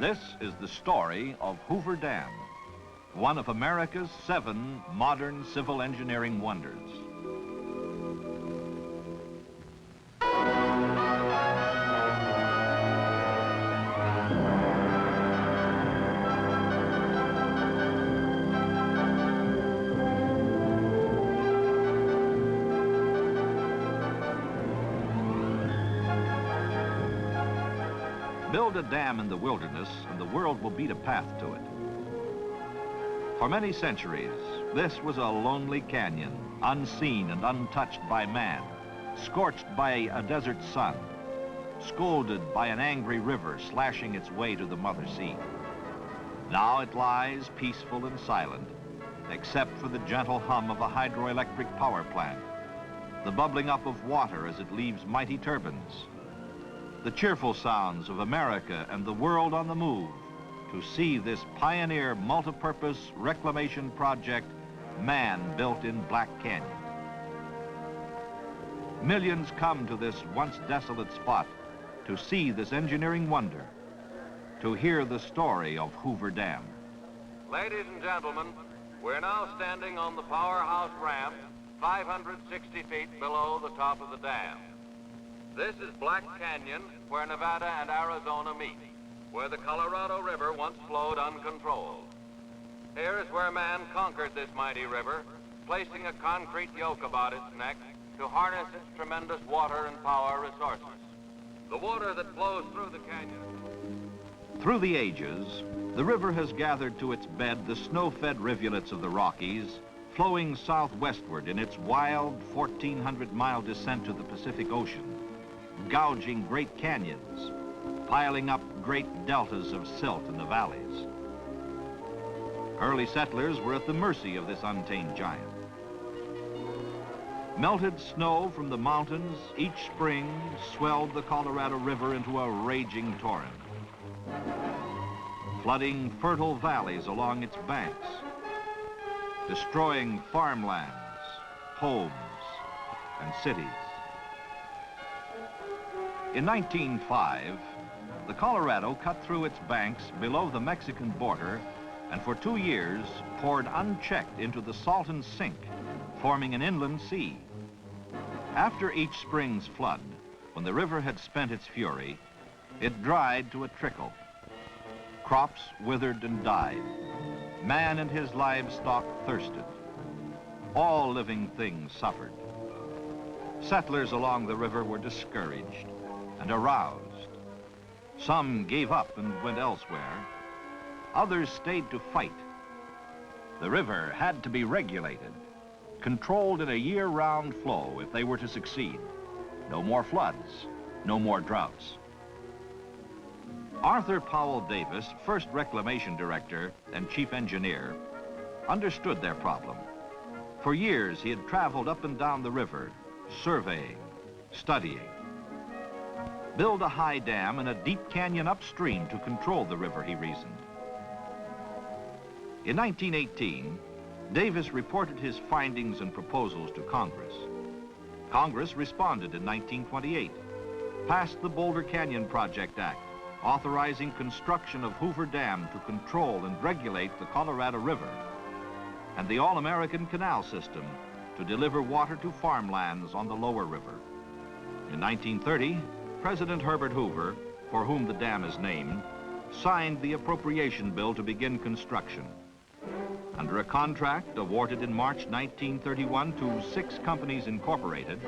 This is the story of Hoover Dam, one of America's 7 modern civil engineering wonders. Build a dam in the wilderness and the world will beat a path to it. For many centuries, this was a lonely canyon, unseen and untouched by man, scorched by a desert sun, scolded by an angry river slashing its way to the Mother Sea. Now it lies peaceful and silent, except for the gentle hum of a hydroelectric power plant, the bubbling up of water as it leaves mighty turbines, the cheerful sounds of America and the world on the move to see this pioneer multipurpose reclamation project man built in Black Canyon. Millions come to this once desolate spot to see this engineering wonder, to hear the story of Hoover Dam. Ladies and gentlemen, we're now standing on the powerhouse ramp 560 feet below the top of the dam. This is Black Canyon, where Nevada and Arizona meet, where the Colorado River once flowed uncontrolled. Here is where man conquered this mighty river, placing a concrete yoke about its neck to harness its tremendous water and power resources. The water that flows through the canyon. Through the ages, the river has gathered to its bed the snow-fed rivulets of the Rockies, flowing southwestward in its wild 1,400-mile descent to the Pacific Ocean, gouging great canyons, piling up great deltas of silt in the valleys. Early settlers were at the mercy of this untamed giant. Melted snow from the mountains each spring swelled the Colorado River into a raging torrent, flooding fertile valleys along its banks, destroying farmlands, homes, and cities. In 1905, the Colorado cut through its banks below the Mexican border and for 2 years poured unchecked into the Salton Sink, forming an inland sea. After each spring's flood, when the river had spent its fury, it dried to a trickle. Crops withered and died. Man and his livestock thirsted. All living things suffered. Settlers along the river were discouraged and aroused. Some gave up and went elsewhere. Others stayed to fight. The river had to be regulated, controlled in a year-round flow if they were to succeed. No more floods, no more droughts. Arthur Powell Davis, first reclamation director and chief engineer, understood their problem. For years, he had traveled up and down the river, surveying, studying. Build a high dam in a deep canyon upstream to control the river, he reasoned. In 1918, Davis reported his findings and proposals to Congress. Congress responded in 1928, passed the Boulder Canyon Project Act, authorizing construction of Hoover Dam to control and regulate the Colorado River, and the All-American Canal System to deliver water to farmlands on the lower river. In 1930, President Herbert Hoover, for whom the dam is named, signed the appropriation bill to begin construction. Under a contract awarded in March 1931 to 6 companies incorporated,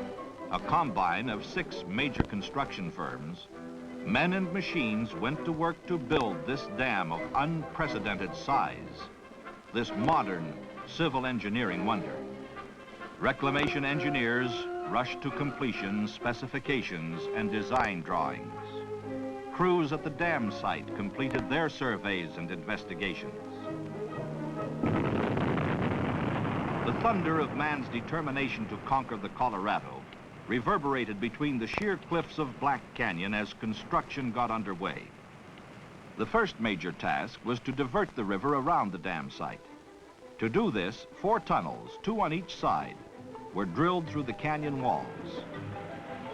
a combine of 6 major construction firms, men and machines went to work to build this dam of unprecedented size, this modern civil engineering wonder. Reclamation engineers rushed to completion specifications and design drawings. Crews at the dam site completed their surveys and investigations. The thunder of man's determination to conquer the Colorado reverberated between the sheer cliffs of Black Canyon as construction got underway. The first major task was to divert the river around the dam site. To do this, 4 tunnels, 2 on each side, were drilled through the canyon walls.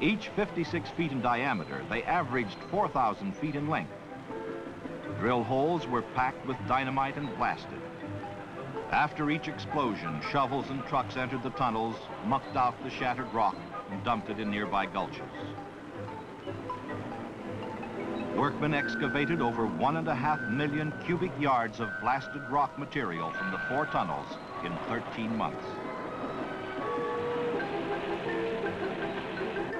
Each 56 feet in diameter, they averaged 4,000 feet in length. Drill holes were packed with dynamite and blasted. After each explosion, shovels and trucks entered the tunnels, mucked out the shattered rock, and dumped it in nearby gulches. Workmen excavated over 1.5 million cubic yards of blasted rock material from the 4 tunnels in 13 months.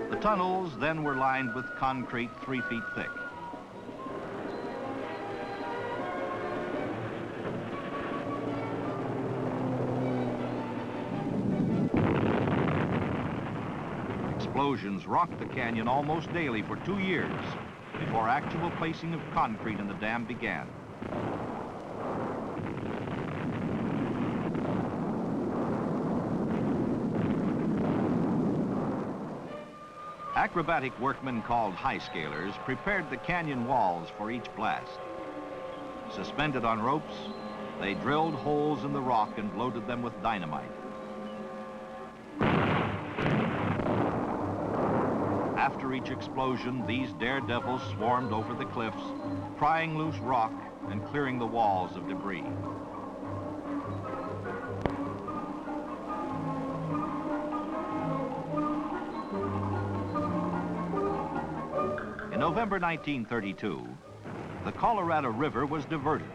The tunnels then were lined with concrete 3 feet thick. Explosions rocked the canyon almost daily for 2 years before actual placing of concrete in the dam began. Acrobatic workmen called high-scalers prepared the canyon walls for each blast. Suspended on ropes, they drilled holes in the rock and loaded them with dynamite. After each explosion, these daredevils swarmed over the cliffs, prying loose rock and clearing the walls of debris. In November 1932, the Colorado River was diverted.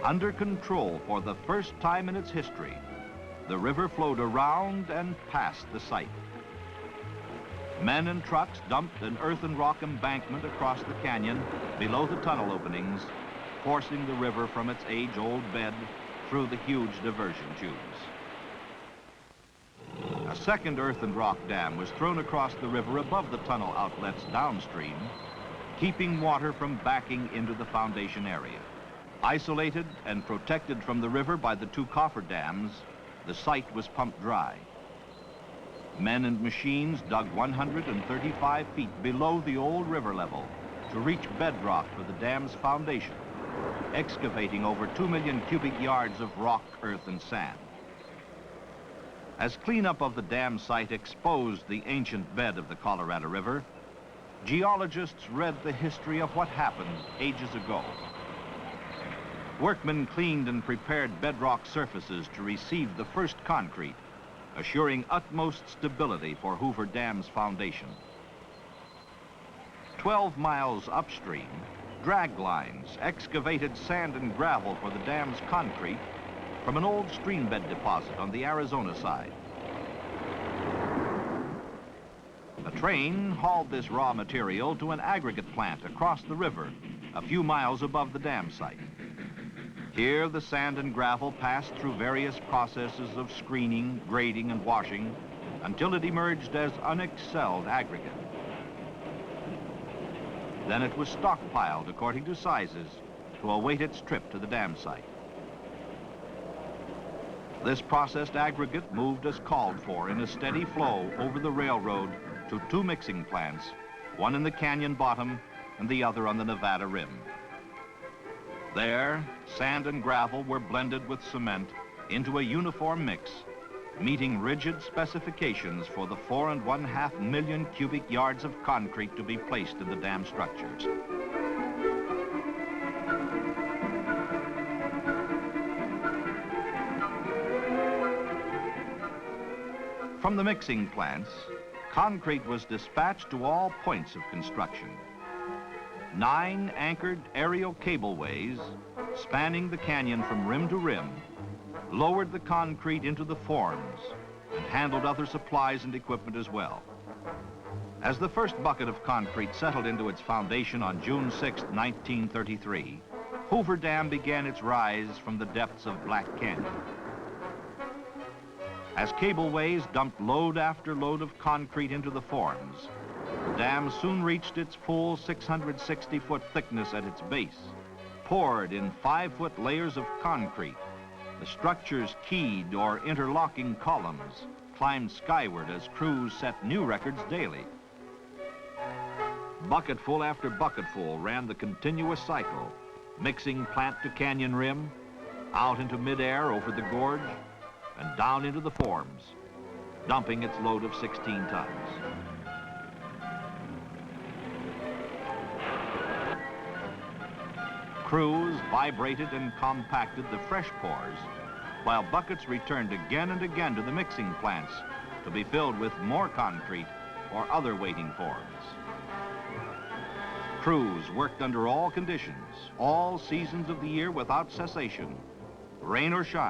Under control for the first time in its history, the river flowed around and past the site. Men and trucks dumped an earth and rock embankment across the canyon below the tunnel openings, forcing the river from its age-old bed through the huge diversion tubes. A second earth and rock dam was thrown across the river above the tunnel outlets downstream, keeping water from backing into the foundation area. Isolated and protected from the river by the 2 coffer dams, the site was pumped dry. Men and machines dug 135 feet below the old river level to reach bedrock for the dam's foundation, excavating over 2 million cubic yards of rock, earth, and sand. As cleanup of the dam site exposed the ancient bed of the Colorado River, geologists read the history of what happened ages ago. Workmen cleaned and prepared bedrock surfaces to receive the first concrete, assuring utmost stability for Hoover Dam's foundation. 12 miles upstream, drag lines excavated sand and gravel for the dam's concrete from an old streambed deposit on the Arizona side. A train hauled this raw material to an aggregate plant across the river, a few miles above the dam site. Here, the sand and gravel passed through various processes of screening, grading, and washing until it emerged as unexcelled aggregate. Then it was stockpiled according to sizes to await its trip to the dam site. This processed aggregate moved as called for in a steady flow over the railroad to 2 mixing plants, one in the canyon bottom and the other on the Nevada rim. There, sand and gravel were blended with cement into a uniform mix, meeting rigid specifications for the 4.5 million cubic yards of concrete to be placed in the dam structures. From the mixing plants, concrete was dispatched to all points of construction. 9 anchored aerial cableways spanning the canyon from rim to rim lowered the concrete into the forms and handled other supplies and equipment as well. As the first bucket of concrete settled into its foundation on June 6, 1933, Hoover Dam began its rise from the depths of Black Canyon. As cableways dumped load after load of concrete into the forms, the dam soon reached its full 660-foot thickness at its base. Poured in 5-foot layers of concrete, the structure's keyed or interlocking columns climbed skyward as crews set new records daily. Bucketful after bucketful ran the continuous cycle, mixing plant to canyon rim, out into midair over the gorge, and down into the forms, dumping its load of 16 tons. Crews vibrated and compacted the fresh pours, while buckets returned again and again to the mixing plants to be filled with more concrete or other waiting forms. Crews worked under all conditions, all seasons of the year without cessation, rain or shine.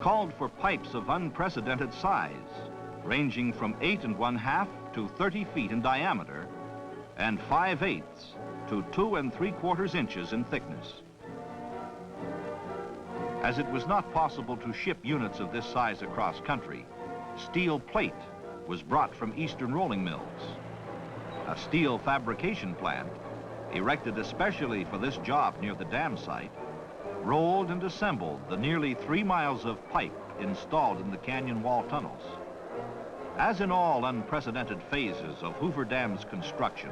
Called for pipes of unprecedented size, ranging from 8 1/2 to 30 feet in diameter and 5/8 to 2 3/4 inches in thickness. As it was not possible to ship units of this size across country, steel plate was brought from eastern rolling mills. A steel fabrication plant, erected especially for this job near the dam site, rolled and assembled the nearly 3 miles of pipe installed in the canyon wall tunnels. As in all unprecedented phases of Hoover Dam's construction,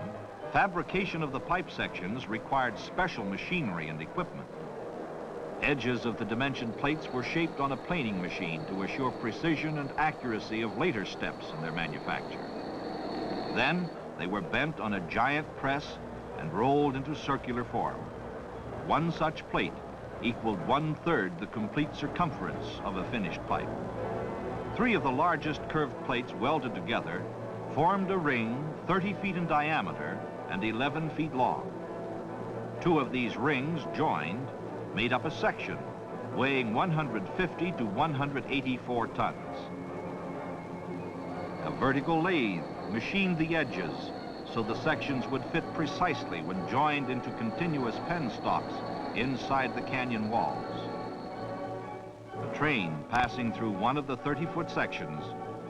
fabrication of the pipe sections required special machinery and equipment. Edges of the dimension plates were shaped on a planing machine to assure precision and accuracy of later steps in their manufacture. Then they were bent on a giant press and rolled into circular form. One such plate equaled 1/3 the complete circumference of a finished pipe. 3 of the largest curved plates welded together formed a ring 30 feet in diameter and 11 feet long. 2 of these rings joined made up a section weighing 150 to 184 tons. A vertical lathe machined the edges so the sections would fit precisely when joined into continuous penstocks inside the canyon walls. A train passing through one of the 30-foot sections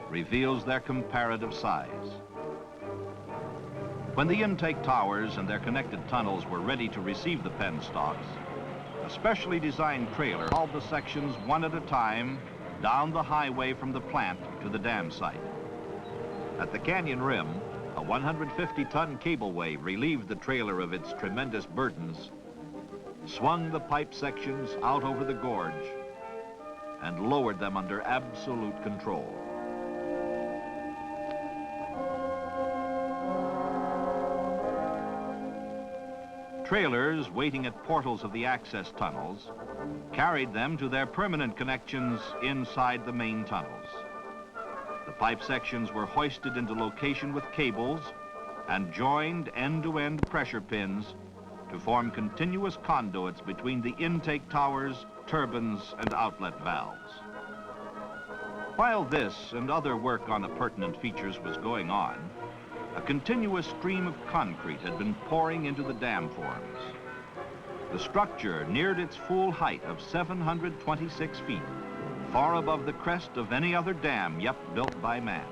reveals their comparative size. When the intake towers and their connected tunnels were ready to receive the penstocks, a specially designed trailer hauled the sections one at a time down the highway from the plant to the dam site. At the canyon rim, a 150-ton cableway relieved the trailer of its tremendous burdens, swung the pipe sections out over the gorge, and lowered them under absolute control. Trailers waiting at portals of the access tunnels carried them to their permanent connections inside the main tunnels. The pipe sections were hoisted into location with cables and joined end-to-end pressure pins to form continuous conduits between the intake towers, turbines, and outlet valves. While this and other work on appurtenant features was going on, a continuous stream of concrete had been pouring into the dam forms. The structure neared its full height of 726 feet, far above the crest of any other dam yet built by man.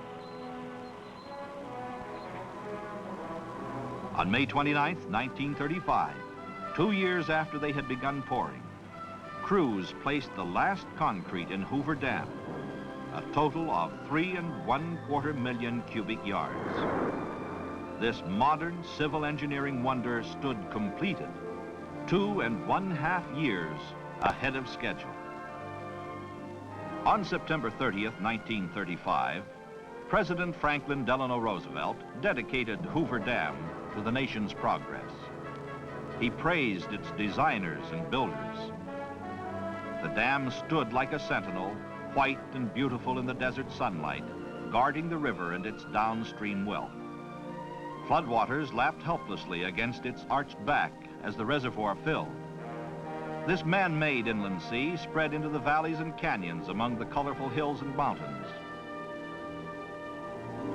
On May 29, 1935, 2 years after they had begun pouring, crews placed the last concrete in Hoover Dam. a total of 3¼ million cubic yards. This modern civil engineering wonder stood completed 2½ years ahead of schedule. On September 30th, 1935, President Franklin Delano Roosevelt dedicated Hoover Dam to the nation's progress. He praised its designers and builders. The dam stood like a sentinel, white and beautiful in the desert sunlight, guarding the river and its downstream wealth. Floodwaters lapped helplessly against its arched back as the reservoir filled. This man-made inland sea spread into the valleys and canyons among the colorful hills and mountains.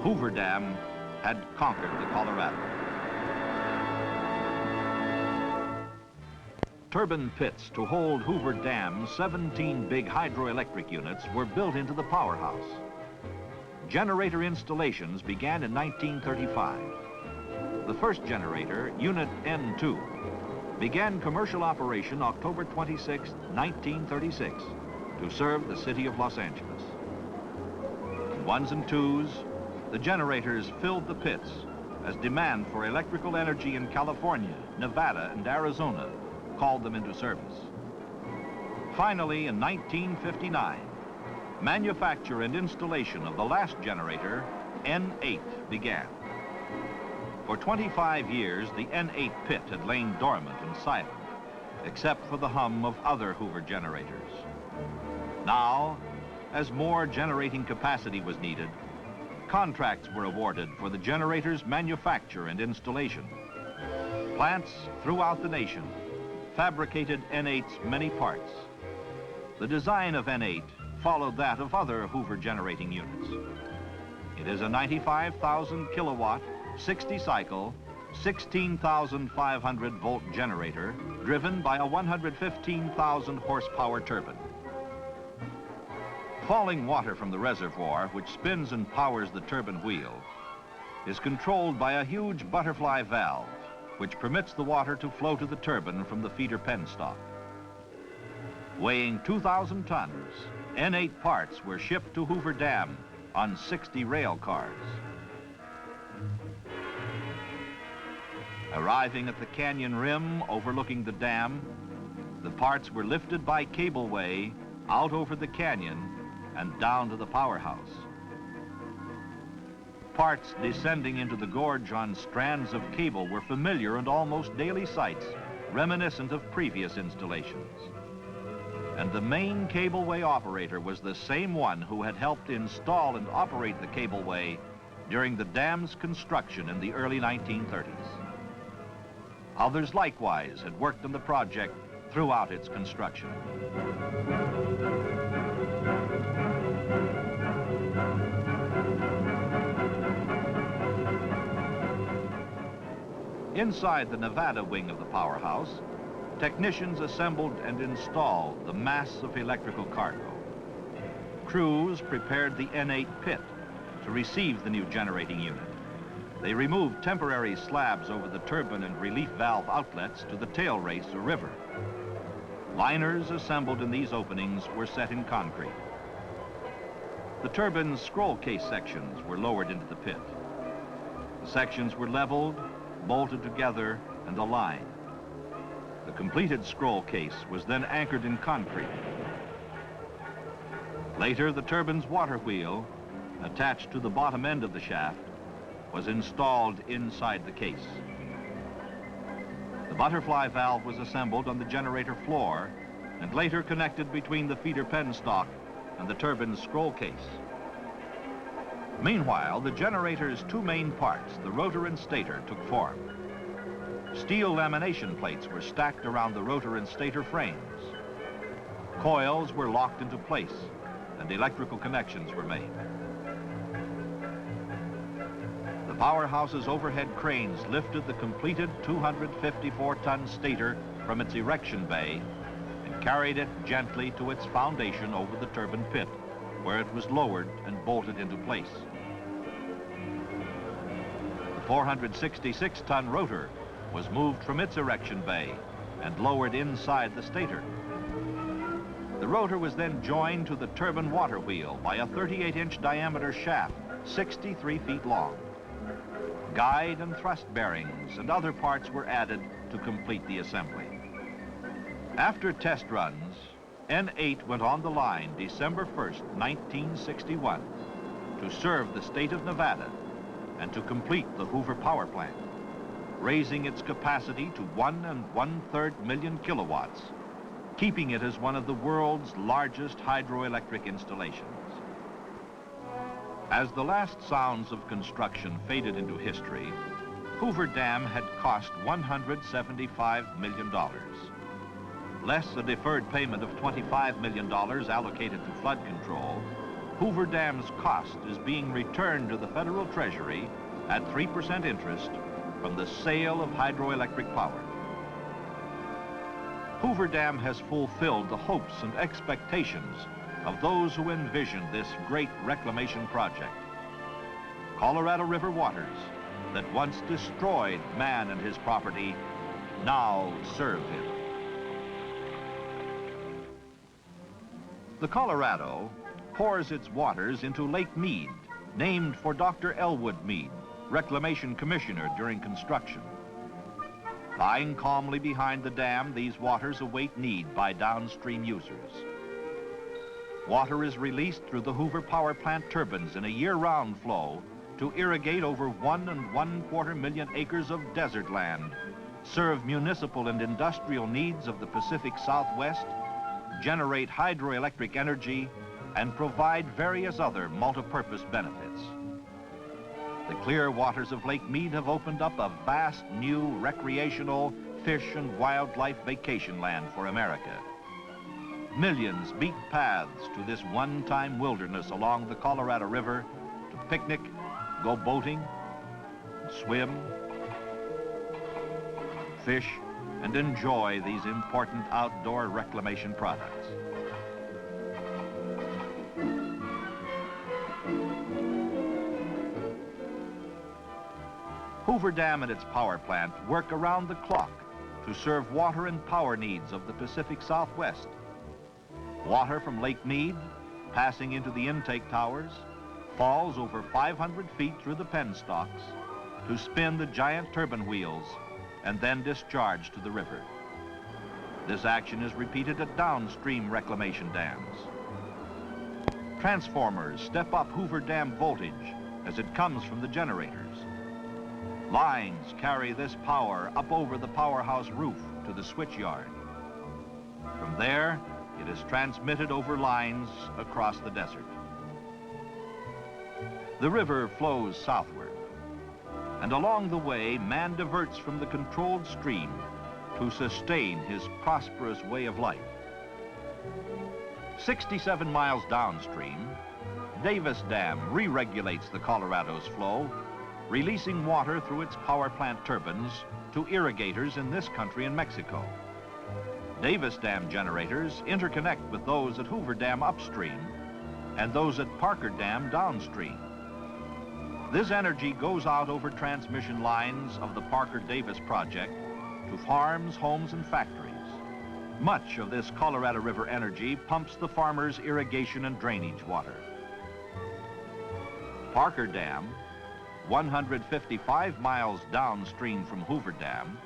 Hoover Dam had conquered the Colorado. Turbine pits to hold Hoover Dam's 17 big hydroelectric units were built into the powerhouse. Generator installations began in 1935. The first generator, Unit N2, began commercial operation October 26, 1936, to serve the city of Los Angeles. In ones and twos, the generators filled the pits as demand for electrical energy in California, Nevada, and Arizona called them into service. Finally, in 1959, manufacture and installation of the last generator, N8, began. For 25 years, the N8 pit had lain dormant and silent, except for the hum of other Hoover generators. Now, as more generating capacity was needed, contracts were awarded for the generator's manufacture and installation. Plants throughout the nation fabricated N8's many parts. The design of N8 followed that of other Hoover generating units. It is a 95,000 kilowatt, 60-cycle, 16,500 volt generator driven by a 115,000 horsepower turbine. Falling water from the reservoir, which spins and powers the turbine wheel, is controlled by a huge butterfly valve, which permits the water to flow to the turbine from the feeder penstock. Weighing 2,000 tons, N8 parts were shipped to Hoover Dam on 60 rail cars. Arriving at the canyon rim overlooking the dam, the parts were lifted by cableway out over the canyon and down to the powerhouse. Parts descending into the gorge on strands of cable were familiar and almost daily sights, reminiscent of previous installations. And the main cableway operator was the same one who had helped install and operate the cableway during the dam's construction in the early 1930s. Others likewise had worked on the project throughout its construction. Inside the Nevada wing of the powerhouse, technicians assembled and installed the mass of electrical cargo. Crews prepared the N8 pit to receive the new generating unit. They removed temporary slabs over the turbine and relief valve outlets to the tail race or river. Liners assembled in these openings were set in concrete. The turbine's scroll case sections were lowered into the pit. The sections were leveled, bolted together, and aligned. The completed scroll case was then anchored in concrete. Later, the turbine's water wheel, attached to the bottom end of the shaft, was installed inside the case. The butterfly valve was assembled on the generator floor and later connected between the feeder penstock and the turbine's scroll case. Meanwhile, the generator's two main parts, the rotor and stator, took form. Steel lamination plates were stacked around the rotor and stator frames. Coils were locked into place and electrical connections were made. The powerhouse's overhead cranes lifted the completed 254-ton stator from its erection bay and carried it gently to its foundation over the turbine pit, where it was lowered and bolted into place. The 466-ton rotor was moved from its erection bay and lowered inside the stator. The rotor was then joined to the turbine water wheel by a 38-inch diameter shaft, 63 feet long. Guide and thrust bearings and other parts were added to complete the assembly. After test runs, N8 went on the line December 1st, 1961, to serve the state of Nevada and to complete the Hoover power plant, raising its capacity to 1 1/3 million kilowatts, keeping it as one of the world's largest hydroelectric installations. As the last sounds of construction faded into history, Hoover Dam had cost $175 million. Less a deferred payment of $25 million allocated to flood control, Hoover Dam's cost is being returned to the federal treasury at 3% interest from the sale of hydroelectric power. Hoover Dam has fulfilled the hopes and expectations of those who envisioned this great reclamation project. Colorado River waters that once destroyed man and his property now serve him. The Colorado pours its waters into Lake Mead, named for Dr. Elwood Mead, Reclamation Commissioner during construction. Lying calmly behind the dam, these waters await need by downstream users. Water is released through the Hoover power plant turbines in a year-round flow to irrigate over 1 1/4 million acres of desert land, serve municipal and industrial needs of the Pacific Southwest, generate hydroelectric energy, and provide various other multi-purpose benefits. The clear waters of Lake Mead have opened up a vast new recreational fish and wildlife vacation land for America. Millions beat paths to this one-time wilderness along the Colorado River to picnic, go boating, swim, fish, and enjoy these important outdoor reclamation products. Hoover Dam and its power plant work around the clock to serve water and power needs of the Pacific Southwest. Water from Lake Mead, passing into the intake towers, falls over 500 feet through the penstocks to spin the giant turbine wheels and then discharge to the river. This action is repeated at downstream reclamation dams. Transformers step up Hoover Dam voltage as it comes from the generators. Lines carry this power up over the powerhouse roof to the switchyard. From there, it is transmitted over lines across the desert. The river flows southward, and along the way, man diverts from the controlled stream to sustain his prosperous way of life. 67 miles downstream, Davis Dam re-regulates the Colorado's flow, releasing water through its power plant turbines to irrigators in this country and Mexico. Davis Dam generators interconnect with those at Hoover Dam upstream and those at Parker Dam downstream. This energy goes out over transmission lines of the Parker-Davis project to farms, homes, and factories. Much of this Colorado River energy pumps the farmers' irrigation and drainage water. Parker Dam, 155 miles downstream from Hoover Dam,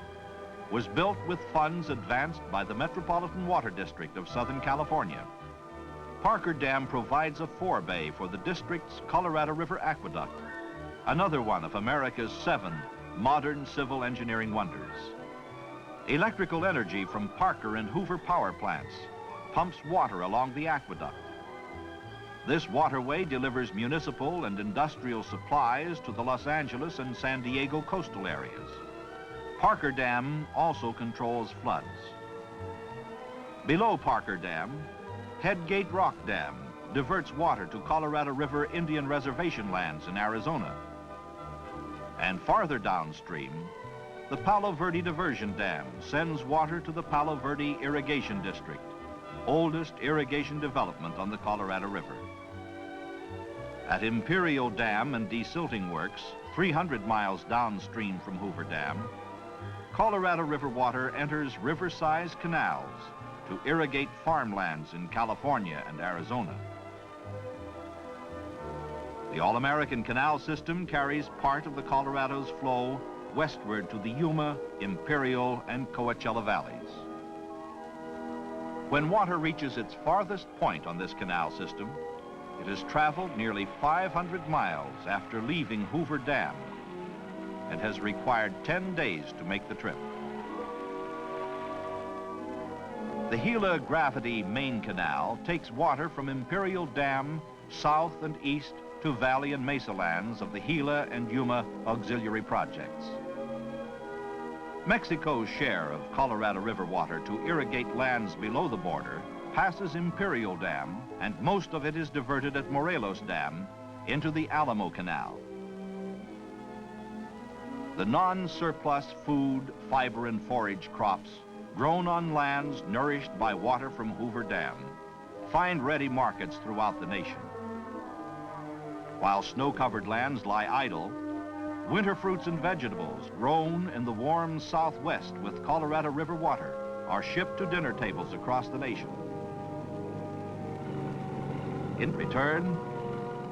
was built with funds advanced by the Metropolitan Water District of Southern California. Parker Dam provides a forebay for the district's Colorado River Aqueduct, another one of America's 7 modern civil engineering wonders. Electrical energy from Parker and Hoover power plants pumps water along the aqueduct. This waterway delivers municipal and industrial supplies to the Los Angeles and San Diego coastal areas. Parker Dam also controls floods. Below Parker Dam, Headgate Rock Dam diverts water to Colorado River Indian Reservation lands in Arizona. And farther downstream, the Palo Verde Diversion Dam sends water to the Palo Verde Irrigation District, oldest irrigation development on the Colorado River. At Imperial Dam and Desilting Works, 300 miles downstream from Hoover Dam, Colorado River water enters river-sized canals to irrigate farmlands in California and Arizona. The All-American Canal System carries part of the Colorado's flow westward to the Yuma, Imperial, and Coachella valleys. When water reaches its farthest point on this canal system, it has traveled nearly 500 miles after leaving Hoover Dam and has required 10 days to make the trip. The Gila Gravity Main Canal takes water from Imperial Dam south and east to valley and mesa lands of the Gila and Yuma auxiliary projects. Mexico's share of Colorado River water to irrigate lands below the border passes Imperial Dam, and most of it is diverted at Morelos Dam into the Alamo Canal. The non-surplus food, fiber, and forage crops grown on lands nourished by water from Hoover Dam find ready markets throughout the nation. While snow-covered lands lie idle, winter fruits and vegetables grown in the warm Southwest with Colorado River water are shipped to dinner tables across the nation. In return,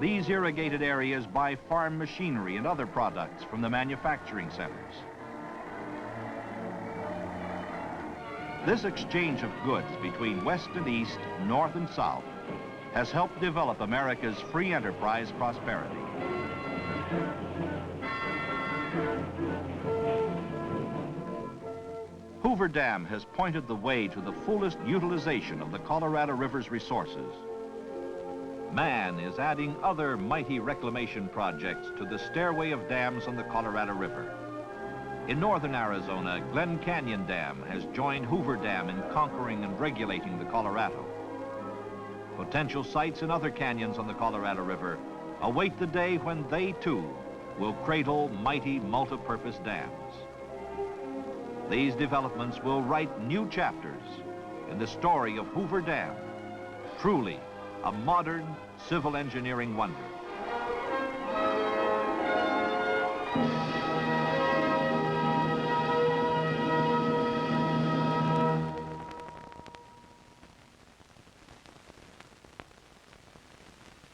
these irrigated areas buy farm machinery and other products from the manufacturing centers. This exchange of goods between West and East, North and South, has helped develop America's free enterprise prosperity. Hoover Dam has pointed the way to the fullest utilization of the Colorado River's resources. Man is adding other mighty reclamation projects to the stairway of dams on the Colorado River. In northern Arizona, Glen Canyon Dam has joined Hoover Dam in conquering and regulating the Colorado. Potential sites in other canyons on the Colorado River await the day when they, too, will cradle mighty multi-purpose dams. These developments will write new chapters in the story of Hoover Dam, truly a modern civil engineering wonder.